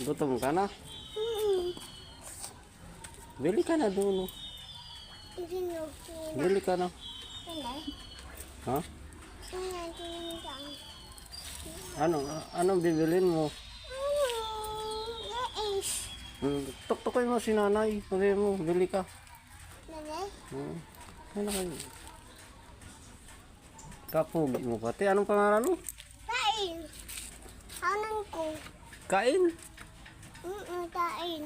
Gutom ka na? Bili ka na doon. Oh. Bili ka na. Ha? Anong bibilin mo? Tuktukin mo si nanay. Sabi mo, bili ka. Ano kayo? Kapugi mo pati. Anong pangalan mo? Kain. Anan ko. Kain? Kain.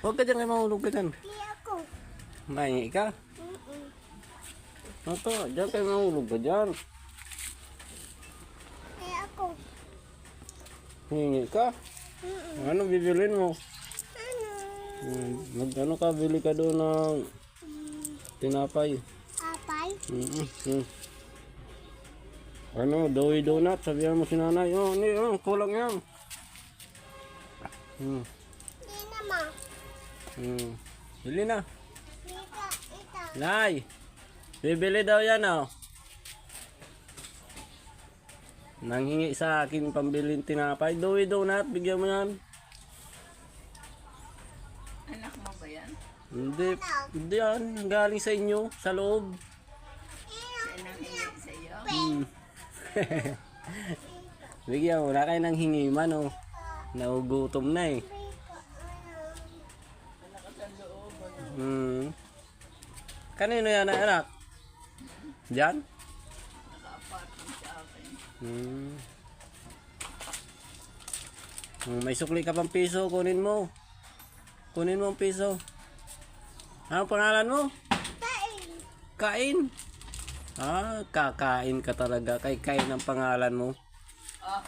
Huwag ka dyan kayo mahulog ka dyan. Di ako. Mahingi ka? Ito, dyan kayo mahulog ka dyan. Di ako. Hingi ka? Ano bibilin mo? Ano? Ano ka, bili ka doon ng tinapay. Apay? Ano, doy donut, sabihan mo si nanay. Oh, kulang yan. Di naman. Bili na. Ita. Nay, bibili daw yan, oh. Nanghingi sa akin pambilin tinapay. Doy donut, bigyan mo yan. Anak mo ba yan? Hindi yan. Galing sa inyo, sa loob. Siya nang iyak sa iyo? Bigyan mo, wala kayo nang hingi man, oh. Naugutom na eh. Kanino yan, anak? Diyan? Naka-apartment sa akin. May sukli ka pang piso, kunin mo. Kunin mo ang piso. Ano pangalan mo? Kain. Kain. Kakain ka talaga. Kay Kain ang pangalan mo. Oh,